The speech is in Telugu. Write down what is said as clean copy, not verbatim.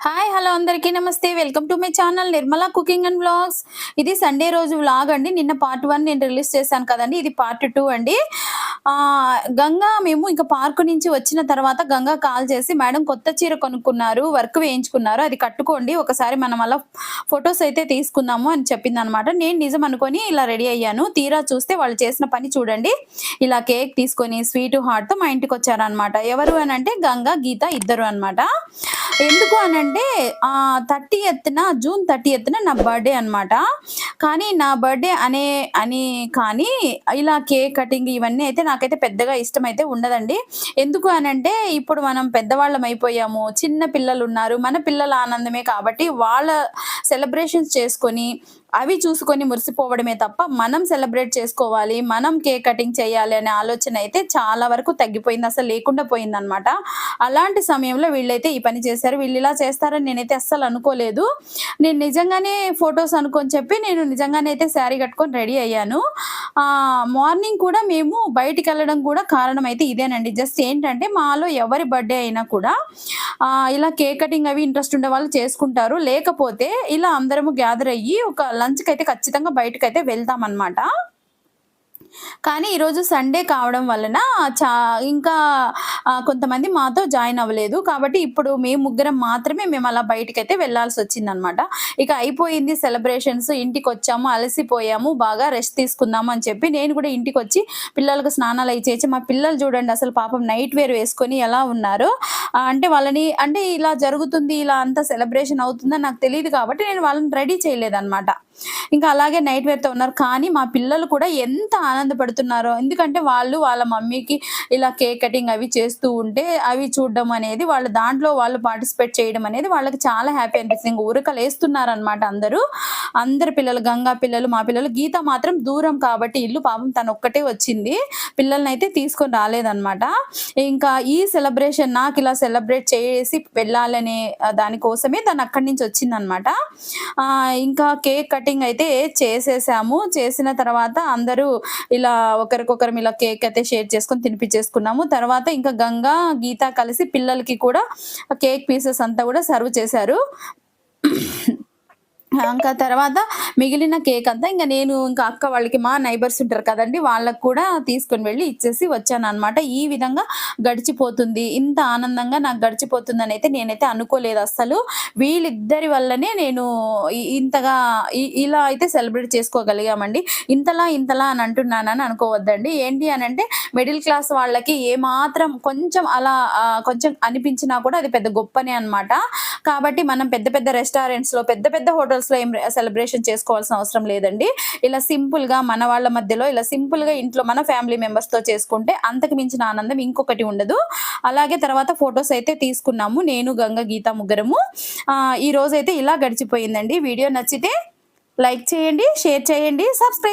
హాయ్! హలో! అందరికీ నమస్తే. Welcome to my channel Nirmala cooking and vlogs. ఇది సండే రోజు వ్లాగ్ అండి. నిన్న పార్ట్ 1 నేను రిలీజ్ చేశాను కదండీ! ఇది పార్ట్ 2 అండి. గంగా మేము ఇంక పార్క్ నుంచి వచ్చిన తర్వాత గంగా కాల్ చేసి, "మేడం కొత్త చీర కొనుక్కున్నారు, వర్క్ వేయించుకున్నారు. అది కట్టుకోండి. ఒకసారి మనం అలా ఫోటోస్ అయితే తీసుకుందాము" అని చెప్పిందనమాట. నేను నిజం అనుకోని ఇలా రెడీ అయ్యాను. తీరా చూస్తే వాళ్ళు చేసిన పని చూడండి. ఇలా కేక్ తీసుకొని స్వీటు, హాట్‌తో మా ఇంటికొచ్చారనమాట. ఎవరు అనంటే గంగా, గీత ఇద్దరు అనమాట. ఎందుకు అనంటే 30థ్‌న జూన్ 30థ్‌న నా బర్త్‌డే అనమాట. కానీ నా బర్త్‌డే అని కానీ ఇలా కేక్ కటింగ్ ఇవన్నీ అయితే నాకైతే పెద్దగా ఇష్టమైతే ఉండదండి. ఎందుకు అనంటే ఇప్పుడు మనం పెద్దవాళ్ళం అయిపోయాము. చిన్న పిల్లలున్నారు. మన పిల్లల ఆనందమే కాబట్టి వాళ్ళ సెలబ్రేషన్స్ చేసుకొని, అవి చూసుకొని మురిసిపోవడమే తప్ప మనం సెలబ్రేట్ చేసుకోవాలి, మనం కేక్ కటింగ్ చేయాలి అనే ఆలోచన అయితే చాలా వరకు తగ్గిపోయింది. అసలు లేకుండా పోయిందనమాట. అలాంటి సమయంలో వీళ్ళైతే ఈ పని చేశారు. వీళ్ళు ఇలా చేస్తారని నేనైతే అస్సలు అనుకోలేదు. నేను నిజంగానే ఫోటోస్ అనుకోని చెప్పి నేను నిజంగానే అయితే శారీ కట్టుకొని రెడీ అయ్యాను. మార్నింగ్ కూడా మేము బయటికెళ్ళడం కూడా కారణం అయితే ఇదేనండి. జస్ట్ ఏంటంటే మాలో ఎవరి బర్త్‌డే అయినా కూడా ఇలా కేక్ కటింగ్ అవి ఇంట్రెస్ట్ ఉండేవాళ్ళు చేసుకుంటారు. లేకపోతే ఇలా అందరము గ్యాదర్ అయ్యి ఒక లంచ్‌కైతే ఖచ్చితంగా బయటకైతే వెళ్తామనమాట. కానీ ఈరోజు సండే కావడం వలన ఇంకా కొంతమంది మాతో జాయిన్ అవ్వలేదు. కాబట్టి ఇప్పుడు మేము ముగ్గురం మాత్రమే మేము అలా బయటికైతే వెళ్ళాల్సొచ్చిందనమాట. ఇక అయిపోయింది సెలబ్రేషన్స్. ఇంటికొచ్చాము, అలసిపోయాము, బాగా రెస్ట్ తీసుకుందాము అని చెప్పి నేను కూడా ఇంటికొచ్చి పిల్లలకు స్నానాలయి చేసి మా పిల్లలు చూడండి అసలు పాపం నైట్ వేర్ వేసుకొని ఎలా ఉన్నారో. అంటే వాళ్ళని అంటే ఇలా జరుగుతుంది, ఇలా అంతా సెలబ్రేషన్ అవుతుందని నాకు తెలీదు కాబట్టి నేను వాళ్ళని రెడీ చేయలేదనమాట. ఇంకా అలాగే నైట్ వేర్‌తో ఉన్నారు. కానీ మా పిల్లలు కూడా ఎంత ఆనందపడుతున్నారో. ఎందుకంటే వాళ్ళు వాళ్ళ మమ్మీకి ఇలా కేక్ కటింగ్ అవి చేస్తూ ఉంటే అవి చూడడం అనేది దాంట్లో వాళ్ళు పార్టిసిపేట్ చేయడం అనేది వాళ్ళకి చాలా హ్యాపీ అనిపిస్తుంది. ఇంక ఉరకలేస్తున్నారనమాట అందరూ. అందరి పిల్లలు గంగా పిల్లలు, మా పిల్లలు. గీత మాత్రం దూరం కాబట్టి ఇల్లు పాపం తనొక్కటే వచ్చింది. పిల్లలనైతే తీసుకొని రాలేదనమాట. ఇంకా ఈ సెలబ్రేషన్ నాకిలా సెలబ్రేట్ చేసి వెళ్ళాలనే దానికోసమే తను అక్కడి నుంచి వచ్చిందనమాట. ఇంకా కేక్ కటింగ్ అయితే చేసేసాము. చేసిన తర్వాత అందరూ ఇలా ఒకరికొకరం ఇలా కేక్ అయితే షేర్ చేసుకొని తినిపించేసుకున్నాము. తర్వాత ఇంకా గంగా, గీత కలిసి పిల్లలకి కూడా కేక్ పీసెస్ అంతా కూడా సర్వ్ చేశారు. ఇంకా తర్వాత మిగిలిన కేక్ అంతా నేను ఇంకా అక్క వాళ్ళకి మా నైబర్స్ ఉంటారు కదండీ! వాళ్ళకి కూడా తీసుకొని వెళ్ళి ఇచ్చేసి వచ్చాననమాట. ఈ విధంగా గడిచిపోతుంది. ఇంత ఆనందంగా నాకు గడిచిపోతుందనైతే నేనైతే అనుకోలేదు అస్సలు. వీళ్ళిద్దరి వల్లనే నేను ఇంతగా ఇలా అయితే సెలబ్రేట్ చేసుకోగలిగామండి. ఇంతలా అని అంటున్నానని అనుకోవద్దండి. ఏంటి అనంటే మిడిల్ క్లాస్ వాళ్ళకి ఏమాత్రం కొంచెం అలా కొంచెం అనిపించినా కూడా అది పెద్ద గొప్పనే అనమాట. కాబట్టి మనం పెద్ద పెద్ద రెస్టారెంట్స్‌లో పెద్ద హోటల్స్‌లో ఏం సెలబ్రేషన్ చేసుకోవాల్సిన అవసరం లేదండి. ఇలా సింపుల్‌గా మన వాళ్ళ మధ్యలో ఇలా సింపుల్‌గా ఇంట్లో మన ఫ్యామిలీ మెంబర్స్‌తో చేసుకుంటే అంతకు మించిన ఆనందం ఇంకొకటి ఉండదు. అలాగే తర్వాత ఫోటోస్ అయితే తీసుకున్నాము. నేను, గంగ, గీత ముగ్గురము. ఈ రోజైతే ఇలా గడిచిపోయిందండి. వీడియో నచ్చితే లైక్ చేయండి, షేర్ చేయండి, సబ్స్క్రైబ్